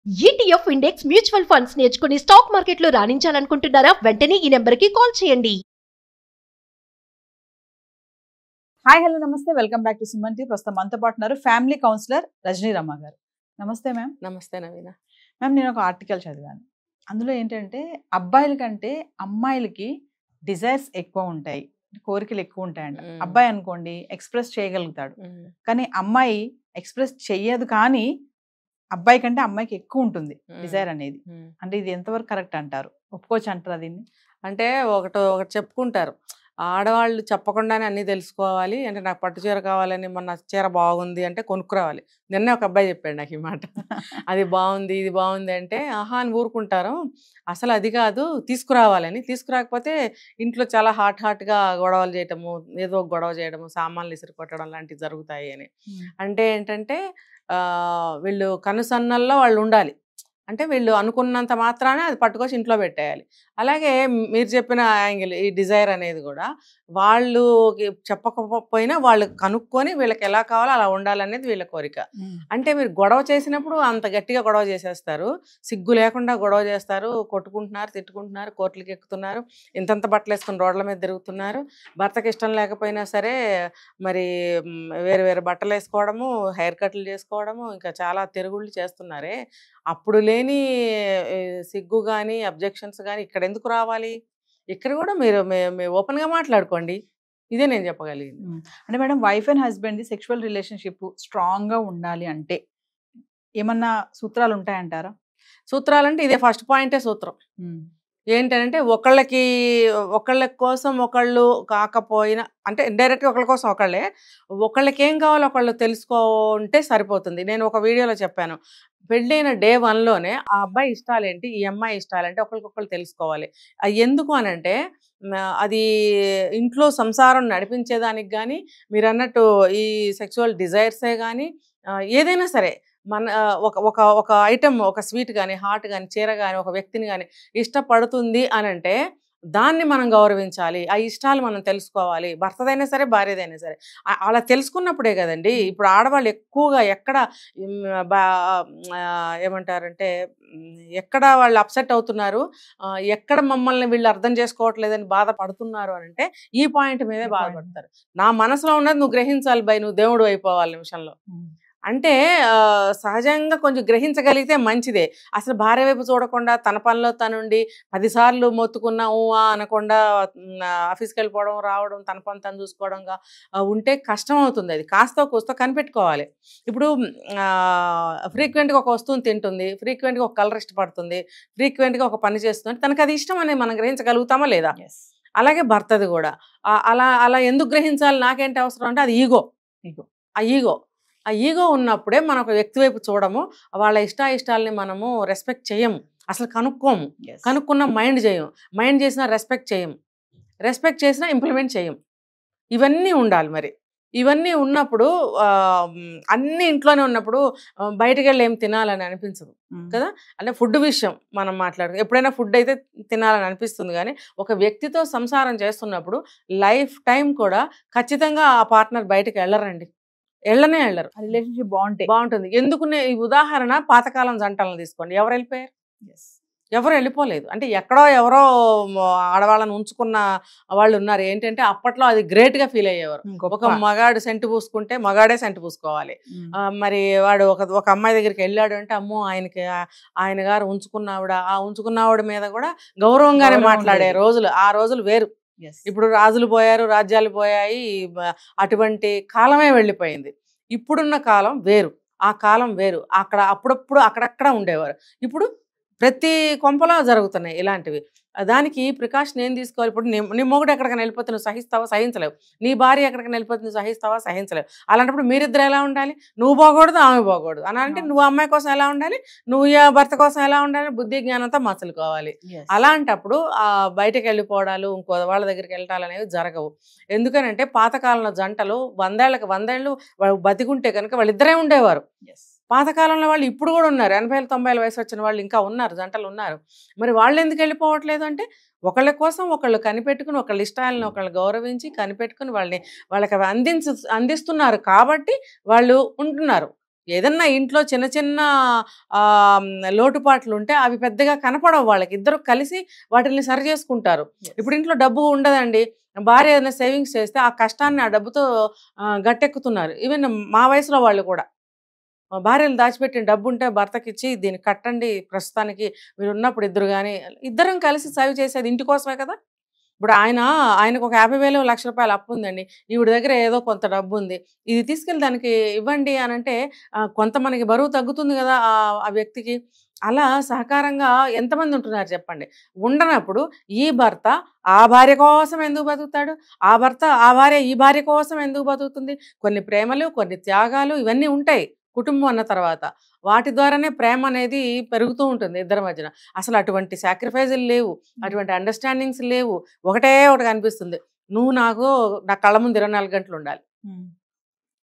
ETF index mutual funds నేర్చుకుని stock మార్కెట్లో రాణించాలనుకుంటున్నారా? వెంటనే ఈ నెంబర్కి కాల్ చేయండి. హాయ్ హలో నమస్తే welcome back to Suman T. ప్రస్తుతం మనతో పాటు ఉన్నారు ఫ్యామిలీ కౌన్సిలర్ రజనీ రమ్మ గారు. నమస్తే మ్యామ్. నమస్తే నవీన. మ్యామ్, నేను ఒక ఆర్టికల్ చదివాను. అందులో ఏంటంటే అబ్బాయిల కంటే అమ్మాయిలకి డిజైర్స్ ఎక్కువ ఉంటాయి, కోరికలు ఎక్కువ ఉంటాయంట. అబ్బాయి అనుకోండి ఎక్స్ప్రెస్ చేయగలుగుతాడు, కానీ అమ్మాయి ఎక్స్ప్రెస్ చెయ్యదు. కానీ అబ్బాయి కంటే అమ్మాయికి ఎక్కువ ఉంటుంది డిజైర్ అనేది. అంటే ఇది ఎంతవరకు కరెక్ట్ అంటారు? ఒప్పుకోవచ్చు అంటారా దీన్ని? అంటే ఒకటి చెప్పుకుంటారు, ఆడవాళ్ళు చెప్పకుండానే అన్నీ తెలుసుకోవాలి. అంటే నాకు పట్టు చీర కావాలని, మొన్న చీర బాగుంది అంటే కొనుక్కురావాలి. నిన్నే ఒక అబ్బాయి చెప్పాడు నాకు ఈ మాట. అది బాగుంది ఇది బాగుంది అంటే ఆహా అని ఊరుకుంటారు. అసలు అది కాదు, తీసుకురావాలని. తీసుకురాకపోతే ఇంట్లో చాలా హాట్గా గొడవలు చేయటము, ఏదో ఒక గొడవ చేయడము, సామాన్లు ఇసురు కొట్టడం లాంటివి జరుగుతాయి అని. అంటే ఏంటంటే వీళ్ళు కనుసన్నల్లో వాళ్ళు ఉండాలి. అంటే వీళ్ళు అనుకున్నంత మాత్రానే అది పట్టుకొచ్చి ఇంట్లో పెట్టేయాలి. అలాగే మీరు చెప్పిన యాంగిల్, ఈ డిజైర్ అనేది కూడా వాళ్ళు చెప్పకపోయినా వాళ్ళు కనుక్కొని వీళ్ళకి ఎలా కావాలో అలా ఉండాలనేది వీళ్ళ కోరిక. అంటే మీరు గొడవ చేసినప్పుడు అంత గట్టిగా గొడవ చేసేస్తారు, సిగ్గు లేకుండా గొడవ చేస్తారు, కొట్టుకుంటున్నారు, తిట్టుకుంటున్నారు, కోర్టులకు ఎక్కుతున్నారు, ఇంతంత బట్టలు వేసుకుని రోడ్ల మీద తిరుగుతున్నారు. భర్తకి ఇష్టం లేకపోయినా సరే మరి వేరు వేరు బట్టలు వేసుకోవడము, హెయిర్ కట్లు చేసుకోవడము, ఇంకా చాలా తిరుగుళ్ళు చేస్తున్నారే. అప్పుడు లేని సిగ్గు కానీ అబ్జెక్షన్స్ కానీ ఇక్కడ ఎందుకు రావాలి? ఇక్కడ కూడా మీరు ఓపెన్గా మాట్లాడుకోండి. ఇదే నేను చెప్పగలిగింది. అంటే madam, wife and husband the sexual relationship స్ట్రాంగ్గా ఉండాలి అంటే ఏమన్నా సూత్రాలు ఉంటాయంటారా? సూత్రాలంటే ఇదే ఫస్ట్ పాయింటే సూత్రం. ఏంటంటే ఒకళ్ళ కోసం ఒకళ్ళు కాకపోయినా, అంటే ఇండైరెక్ట్గా ఒకళ్ళ కోసం ఒకళ్ళకి ఏం కావాలో ఒకళ్ళు తెలుసుకుంటే సరిపోతుంది. నేను ఒక వీడియోలో చెప్పాను, పెళ్ళైన డే 1లోనే ఆ అబ్బాయి ఇష్టాలేంటి, ఈ అమ్మాయి ఇష్టాలేంటి ఒకరికొకళ్ళు తెలుసుకోవాలి. ఎందుకు అనంటే అది ఇంట్లో సంసారం నడిపించేదానికి కానీ, మీరు అన్నట్టు ఈ సెక్సువల్ డిజైర్సే కానీ ఏదైనా సరే మన ఒక ఐటమ్, ఒక స్వీట్ కానీ, హాట్ కానీ, చీర కానీ, ఒక వ్యక్తిని కానీ ఇష్టపడుతుంది అనంటే దాన్ని మనం గౌరవించాలి. ఆ ఇష్టాలు మనం తెలుసుకోవాలి. భర్తదైనా సరే, భార్యదైనా సరే. అలా తెలుసుకున్నప్పుడే కదండి. ఇప్పుడు ఆడవాళ్ళు ఎక్కువగా ఎక్కడ ఏమంటారంటే ఎక్కడ వాళ్ళు అప్సెట్ అవుతున్నారు, ఎక్కడ మమ్మల్ని వీళ్ళు అర్థం చేసుకోవట్లేదని బాధపడుతున్నారు అని అంటే ఈ పాయింట్ మీదే బాధపడతారు. నా మనసులో ఉన్నది నువ్వు గ్రహించాలి బై, నువ్వు దేవుడు అయిపోవాలి నిమిషంలో. అంటే సహజంగా కొంచెం గ్రహించగలిగితే మంచిదే. అసలు భార్య వైపు చూడకుండా తన పనిలో తనుండి 10 సార్లు మొత్తుకున్నా అనకుండా ఆఫీస్కి వెళ్ళిపోవడం, రావడం, తన పని తను చూసుకోవడంగా ఉంటే కష్టం అవుతుంది. అది కాస్త కూస్తో కనిపెట్టుకోవాలి. ఇప్పుడు ఫ్రీక్వెంట్గా ఒక వస్తువుని తింటుంది, ఫ్రీక్వెంట్గా ఒక కలర్ ఇష్టపడుతుంది, ఫ్రీక్వెంట్గా ఒక పని చేస్తుంది, తనకు అది ఇష్టం అనేది మనం గ్రహించగలుగుతామా లేదా? అలాగే భర్తది కూడా అలా ఎందుకు గ్రహించాలి, నాకేంటి అవసరం అంటే అది ఆ ఈగో ఉన్నప్పుడే మనం ఒక వ్యక్తి వైపు చూడము, వాళ్ళ ఇష్టాయిష్టాలని మనము రెస్పెక్ట్ చేయము, అసలు కనుక్కోము. కనుక్కున్న మైండ్ చేసినా రెస్పెక్ట్ చేసినా ఇంప్లిమెంట్ చేయం. ఇవన్నీ ఉండాలి. మరి ఇవన్నీ ఉన్నప్పుడు అన్ని ఇంట్లోనే ఉన్నప్పుడు బయటకు వెళ్ళి ఏం తినాలని అనిపించదు కదా. అంటే ఫుడ్ విషయం మనం మాట్లాడుకో, ఎప్పుడైనా ఫుడ్ అయితే తినాలని అనిపిస్తుంది, కానీ ఒక వ్యక్తితో సంసారం చేస్తున్నప్పుడు లైఫ్ టైం కూడా ఖచ్చితంగా ఆ పార్ట్నర్ బయటకు వెళ్ళరు. రిలేషన్షిప్ బాగుంటుంది. ఎందుకు ఈ ఉదాహరణ పాతకాలం జంటలను తీసుకోండి. ఎవరు వెళ్ళిపోయారు? ఎవరు వెళ్ళిపోలేదు. అంటే ఎవరో ఆడవాళ్ళని ఉంచుకున్న వాళ్ళు ఉన్నారు. ఏంటంటే అప్పట్లో అది గ్రేట్గా ఫీల్ అయ్యేవారు. ఒక మగాడు సెంటు పూసుకుంటే మగాడే సెంటు పూసుకోవాలి. మరి వాడు ఒక అమ్మాయి దగ్గరికి వెళ్ళాడు అంటే అమ్మో ఆయన గారు ఉంచుకున్నావిడ, ఆ ఉంచుకున్నావిడ మీద కూడా గౌరవంగానే మాట్లాడే రోజులు, ఆ రోజులు వేరు. ఇప్పుడు రాజులు పోయారు, రాజ్యాలు పోయాయి, అటువంటి కాలమే వెళ్ళిపోయింది. ఇప్పుడున్న కాలం వేరు, ఆ కాలం వేరు. అప్పుడప్పుడు అక్కడక్కడ ఉండేవారు. ఇప్పుడు ప్రతి కొంపలో జరుగుతున్నాయి ఇలాంటివి. దానికి ప్రికాషన్ ఏం తీసుకోవాలి? ఇప్పుడు నీ మొగుడు ఎక్కడికైనా వెళ్ళిపోతే నువ్వు సహిస్తావా? సహించలేవు. నీ భార్య ఎక్కడికైనా వెళ్ళిపోతే నువ్వు సహిస్తావా? సహించలేవు. అలాంటప్పుడు మీరిద్దరు ఎలా ఉండాలి? నువ్వు బాగూడదు, ఆమె బాగూడదు అని అంటే నువ్వు అమ్మాయి కోసం ఎలా ఉండాలి, నువ్వు భర్త కోసం ఎలా ఉండాలి? బుద్ధి జ్ఞానంతో మసలుకోవాలి. అలాంటప్పుడు బయటకు వెళ్ళిపోవడాలు, ఇంకో వాళ్ళ దగ్గరికి వెళ్ళటాలు అనేవి జరగవు. ఎందుకనంటే పాతకాలంలో జంటలు 100 ఏళ్ళు బతికుంటే కనుక వాళ్ళిద్దరే ఉండేవారు. పాతకాలంలో వాళ్ళు ఇప్పుడు కూడా ఉన్నారు. 80-90 వయసు వచ్చిన వాళ్ళు ఇంకా ఉన్నారు, జంటలు ఉన్నారు. మరి వాళ్ళు ఎందుకు వెళ్ళిపోవట్లేదు అంటే ఒకళ్ళ కోసం ఒకళ్ళు కనిపెట్టుకుని, ఒకళ్ళ ఇష్టాలను ఒకళ్ళు గౌరవించి కనిపెట్టుకుని వాళ్ళకి అందిస్తున్నారు కాబట్టి వాళ్ళు ఉంటున్నారు. ఏదన్నా ఇంట్లో చిన్న చిన్న లోటుపాట్లు ఉంటే అవి పెద్దగా కనపడవు వాళ్ళకి. ఇద్దరు కలిసి వాటిని సరి చేసుకుంటారు. ఇప్పుడు ఇంట్లో డబ్బు ఉండదండి, భార్య ఏదైనా సేవింగ్స్ చేస్తే ఆ కష్టాన్ని ఆ డబ్బుతో గట్టెక్కుతున్నారు. ఈవెన్ మా వయసులో వాళ్ళు కూడా భార్యలు దాచిపెట్టిన డబ్బు ఉంటే భర్తకి ఇచ్చి దీన్ని కట్టండి ప్రస్తుతానికి మీరు ఉన్నప్పుడు ఇద్దరు, కానీ ఇద్దరం కలిసి సేవ్ చేసేది ఇంటి కోసమే కదా. ఇప్పుడు ఆయనకు ఒక 50,000 1,00,000 రూపాయలు అప్పు ఉందండి, ఈవిడ దగ్గర ఏదో కొంత డబ్బు ఉంది, ఇది తీసుకెళ్ళి దానికి ఇవ్వండి అని అంటే కొంత మనకి బరువు తగ్గుతుంది కదా ఆ వ్యక్తికి. అలా సహకారంగా ఎంతమంది ఉంటున్నారు చెప్పండి. ఉండనప్పుడు ఈ భర్త ఆ భార్య కోసం ఎందుకు బతుకుతాడు, ఆ భర్త ఆ భార్య ఈ భార్య కోసం ఎందుకు బతుకుతుంది? కొన్ని ప్రేమలు, కొన్ని త్యాగాలు ఇవన్నీ ఉంటాయి కుటుంబం అన్న తర్వాత. వాటి ద్వారానే ప్రేమ అనేది పెరుగుతూ ఉంటుంది ఇద్దరి మధ్యన. అసలు అటువంటి సాక్రిఫైజులు లేవు, అటువంటి అండర్స్టాండింగ్స్ లేవు. ఒకటే ఒకటి కనిపిస్తుంది, నువ్వు నా కళ్ళ ముందు 24 గంటలు ఉండాలి.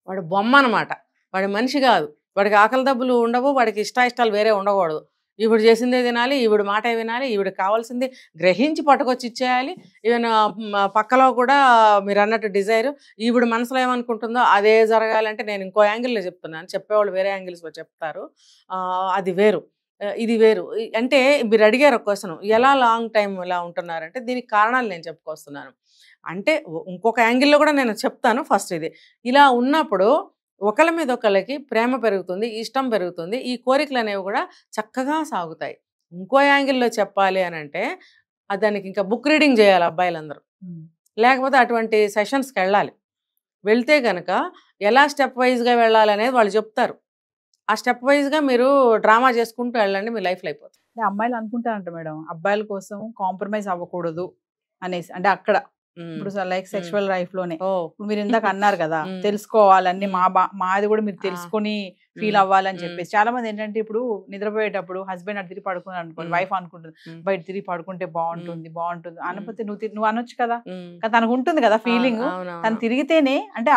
వాడు బొమ్మ అనమాట, వాడి మనిషి కాదు. వాడికి ఆకలి దబ్బులు ఉండవు, వాడికి ఇష్టాయిష్టాలు వేరే ఉండకూడదు. ఈవిడ చేసిందే తినాలి, ఈవిడ మాటే వినాలి, ఈవిడకి కావాల్సింది గ్రహించి పట్టుకొచ్చి ఇచ్చేయాలి. ఈవెన్ పక్కలో కూడా మీరు అన్నట్టు డిజైర్, ఈవిడ మనసులో ఏమనుకుంటుందో అదే జరగాలంటే, నేను ఇంకో యాంగిల్లో చెప్తున్నాను, చెప్పేవాళ్ళు వేరే యాంగిల్స్లో చెప్తారు, అది వేరు ఇది వేరు. అంటే మీరు అడిగారు ఒక క్వశ్చన్, ఎలా లాంగ్ టైం ఇలా ఉంటున్నారంటే దీనికి కారణాలు నేను చెప్పుకొస్తున్నాను. అంటే ఇంకొక యాంగిల్లో కూడా నేను చెప్తాను. ఫస్ట్ ఇది ఇలా ఉన్నప్పుడు ఒకళ్ళ మీద ఒకళ్ళకి ప్రేమ పెరుగుతుంది, ఇష్టం పెరుగుతుంది, ఈ కోరికలు అనేవి కూడా చక్కగా సాగుతాయి. ఇంకో యాంగిల్లో చెప్పాలి అని అంటే దానికి ఇంకా బుక్ రీడింగ్ చేయాలి అబ్బాయిలందరూ, లేకపోతే అటువంటి సెషన్స్కి వెళ్ళాలి. వెళ్తే కనుక ఎలా స్టెప్ వైజ్గా వెళ్ళాలి అనేది వాళ్ళు చెప్తారు. ఆ స్టెప్ వైజ్గా మీరు డ్రామా చేసుకుంటూ వెళ్ళండి, మీ లైఫ్లో అయిపోతుంది. అమ్మాయిలు అనుకుంటారంట మేడం, అబ్బాయిల కోసం కాంప్రమైజ్ అవ్వకూడదు అనేసి. అంటే అక్కడ ఇప్పుడు లైక్ సెక్షువల్ లైఫ్ లోనే ఇప్పుడు మీరు ఇందాక అన్నారు కదా, తెలుసుకోవాలన్నీ మాది కూడా మీరు తెలుసుకొని ఫీల్ అవ్వాలని చెప్పేసి. చాలా మంది ఏంటంటే ఇప్పుడు నిద్రపోయేటప్పుడు హస్బెండ్ అటు తిరిగి పడుకుని అనుకోండి, వైఫ్ అనుకుంటుంది బయట తిరిగి పడుకుంటే బాగుంటుంది అనకపోతే నువ్వు అనొచ్చు కదా, తనకు ఉంటుంది కదా ఫీలింగ్, తను తిరిగితేనే అంటే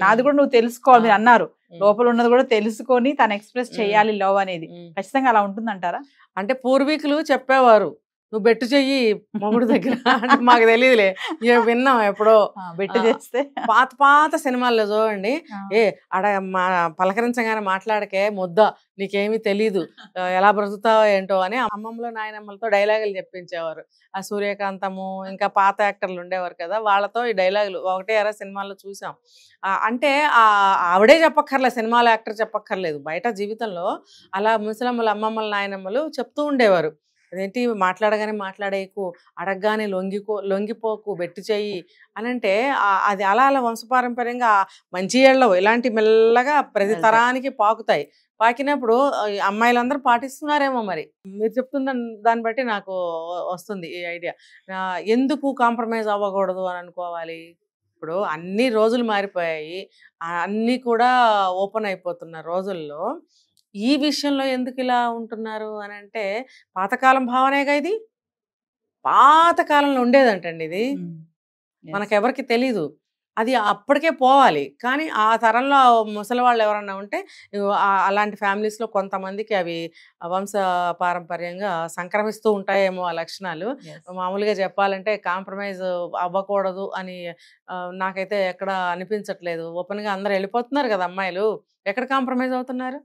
నాది కూడా నువ్వు తెలుసుకోవాలి. మీరు అన్నారు లోపల ఉన్నది కూడా తెలుసుకొని తను ఎక్స్ప్రెస్ చేయాలి లవ్ అనేది. ఖచ్చితంగా అలా ఉంటుందంటారా? అంటే పూర్వీకులు చెప్పేవారు, నువ్వు బెట్టు చెయ్యి మొగుడు దగ్గర అంటే మాకు తెలియదులే, విన్నాం ఎప్పుడో బెట్టు చేస్తే. పాత సినిమాల్లో చూడండి, పలకరించగానే మాట్లాడకే ముద్ద, నీకేమీ తెలీదు, ఎలా బ్రతుకుతావో ఏంటో అని అమ్మమ్మలో నాయనమ్మలతో డైలాగులు చెప్పించేవారు. ఆ సూర్యకాంతము ఇంకా పాత యాక్టర్లు ఉండేవారు కదా, వాళ్ళతో ఈ డైలాగులు ఒకటే ఎరా సినిమాల్లో చూసాం. అంటే ఆవిడే చెప్పక్కర్లేదు, సినిమాలో యాక్టర్ చెప్పక్కర్లేదు, బయట జీవితంలో అలా ముసలమ్మలు అమ్మమ్మలు నాయనమ్మలు చెప్తూ ఉండేవారు. అదేంటి మాట్లాడగానే మాట్లాడేకు, అడగగానే లొంగిపోకు, బెట్టు చెయ్యి అని అంటే అది అలా వంశపారంపర్యంగా మంచి ఏళ్ళలో ఇలాంటి మెల్లగా ప్రతి తరానికి పాకుతాయి. పాకినప్పుడు అమ్మాయిలందరూ పాటిస్తున్నారేమో మరి. మీరు చెప్తున్న దాన్ని బట్టి నాకు వస్తుంది ఈ ఐడియా. ఎందుకు కాంప్రమైజ్ అవ్వకూడదు అని అనుకోవాలి? ఇప్పుడు అన్ని రోజులు మారిపోయాయి, అన్నీ కూడా ఓపెన్ అయిపోతున్న రోజుల్లో ఈ విషయంలో ఎందుకు ఇలా ఉంటున్నారు అని అంటే పాతకాలం భావనేగా ఇది. పాతకాలంలో ఉండేదంటండి ఇది, మనకెవరికి తెలీదు. అది అప్పటికే పోవాలి. కానీ ఆ తరంలో ముసలి వాళ్ళు ఎవరన్నా ఉంటే అలాంటి ఫ్యామిలీస్లో కొంతమందికి అవి వంశ పారంపర్యంగా సంక్రమిస్తూ ఉంటాయేమో ఆ లక్షణాలు. మామూలుగా చెప్పాలంటే కాంప్రమైజ్ అవ్వకూడదు అని నాకైతే ఎక్కడ అనిపించట్లేదు. ఓపెన్గా అందరూ వెళ్ళిపోతున్నారు కదా అమ్మాయిలు, ఎక్కడ కాంప్రమైజ్ అవుతున్నారు?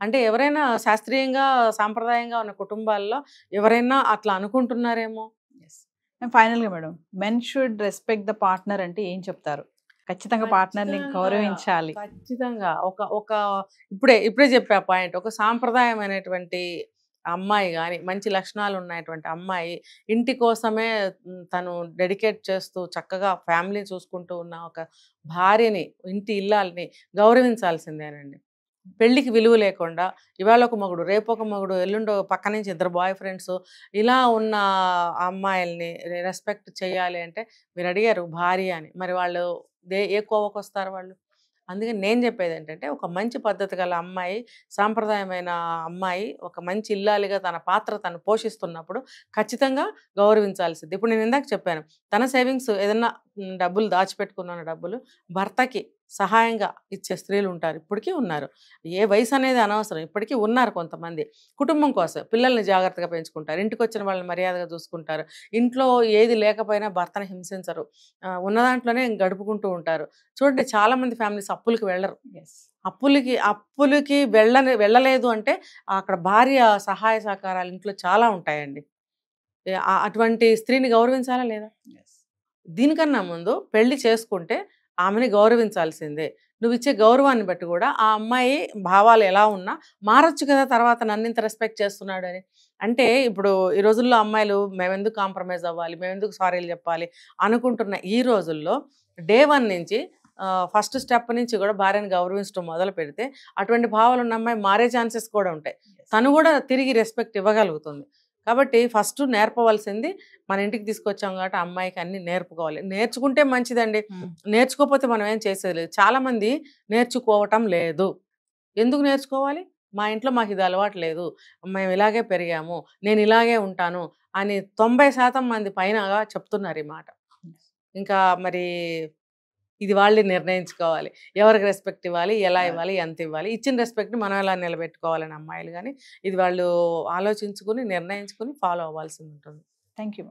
అంటే ఎవరైనా శాస్త్రీయంగా సాంప్రదాయంగా ఉన్న కుటుంబాల్లో ఎవరైనా అట్లా అనుకుంటున్నారేమో. ఫైనల్ గా madam, men should respect the partner అంటే ఏం చెప్తారు? ఖచ్చితంగా పార్ట్నర్ ని గౌరవించాలి. ఖచ్చితంగా ఒక ఇప్పుడే చెప్పే పాయింట్, ఒక సాంప్రదాయమైనటువంటి అమ్మాయి కానీ మంచి లక్షణాలు ఉన్నటువంటి అమ్మాయి ఇంటి కోసమే తను డెడికేట్ చేస్తూ చక్కగా ఫ్యామిలీ చూసుకుంటూ ఉన్న ఒక భార్యని, ఇంటి ఇల్లాలని గౌరవించాల్సిందేనండి. పెళ్ళికి విలువ లేకుండా ఇవాళ ఒక మగుడు రేపు ఒక మగుడు ఎల్లుండో పక్క నుంచి ఇద్దరు బాయ్ ఫ్రెండ్స్ ఇలా ఉన్న అమ్మాయిల్ని రెస్పెక్ట్ చేయాలి అంటే, మీరు అడిగారు భార్య అని, మరి వాళ్ళు ఏ కోవకు వస్తారు వాళ్ళు? అందుకని నేను చెప్పేది ఏంటంటే, ఒక మంచి పద్ధతి గల అమ్మాయి, సాంప్రదాయమైన అమ్మాయి ఒక మంచి ఇల్లాలిగా తన పాత్ర తను పోషిస్తున్నప్పుడు ఖచ్చితంగా గౌరవించాల్సింది. ఇప్పుడు నేను ఇందాక చెప్పాను, తన సేవింగ్స్ ఏదన్నా డబ్బులు దాచిపెట్టుకున్న డబ్బులు భర్తకి సహాయంగా ఇచ్చే స్త్రీలు ఉంటారు, ఇప్పటికీ ఉన్నారు. ఏ వయసు అనేది అనవసరం, ఇప్పటికీ ఉన్నారు కొంతమంది. కుటుంబం కోసం పిల్లల్ని జాగ్రత్తగా పెంచుకుంటారు, ఇంటికి వచ్చిన వాళ్ళని మర్యాదగా చూసుకుంటారు, ఇంట్లో ఏది లేకపోయినా భర్తను హింసించరు, ఉన్న దాంట్లోనే గడుపుకుంటూ ఉంటారు. చూడండి, చాలామంది ఫ్యామిలీస్ అప్పులకి వెళ్ళరు. అప్పులకి వెళ్ళలేదు అంటే అక్కడ భార్య సహాయ సహకారాలు ఇంట్లో చాలా ఉంటాయండి. అటువంటి స్త్రీని గౌరవించాలా లేదా? దీనికన్నా ముందు పెళ్లి చేసుకుంటే ఆమెని గౌరవించాల్సిందే. నువ్వు ఇచ్చే గౌరవాన్ని బట్టి కూడా ఆ అమ్మాయి భావాలు ఎలా ఉన్నా మారచ్చు కదా, తర్వాత నన్ను ఇంత రెస్పెక్ట్ చేస్తున్నాడు అని. అంటే ఇప్పుడు ఈ రోజుల్లో అమ్మాయిలు మేమెందుకు కాంప్రమైజ్ అవ్వాలి, మేమెందుకు సారీలు చెప్పాలి అనుకుంటున్న ఈ రోజుల్లో డే 1 నుంచి ఫస్ట్ స్టెప్ నుంచి కూడా భార్యను గౌరవించడం మొదలు పెడితే అటువంటి భావాలు ఉన్న అమ్మాయి మారే ఛాన్సెస్ కూడా ఉంటాయి. తను కూడా తిరిగి రెస్పెక్ట్ ఇవ్వగలుగుతుంది. కాబట్టి ఫస్ట్ నేర్పవలసింది, మన ఇంటికి తీసుకొచ్చాం కాబట్టి అమ్మాయికి అన్ని నేర్పుకోవాలి. నేర్చుకుంటే మంచిదండి, నేర్చుకోకపోతే మనం ఏం చేసేది లేదు. చాలామంది నేర్చుకోవటం లేదు. ఎందుకు నేర్చుకోవాలి? మా ఇంట్లో మాకు ఇది అలవాటు లేదు, మేము ఇలాగే పెరిగాము, నేను ఇలాగే ఉంటాను అని 90% మంది పైన చెప్తున్నారు ఈ మాట. ఇంకా మరి ఇది వాళ్ళే నిర్ణయించుకోవాలి, ఎవరికి రెస్పెక్ట్ ఇవ్వాలి, ఎలా ఇవ్వాలి, ఎంత ఇవ్వాలి, ఇచ్చిన రెస్పెక్ట్ని మనం ఎలా నిలబెట్టుకోవాలని అమ్మాయిలు. కానీ ఇది వాళ్ళు ఆలోచించుకుని నిర్ణయించుకుని ఫాలో అవ్వాల్సి ఉంటుంది. Thank you.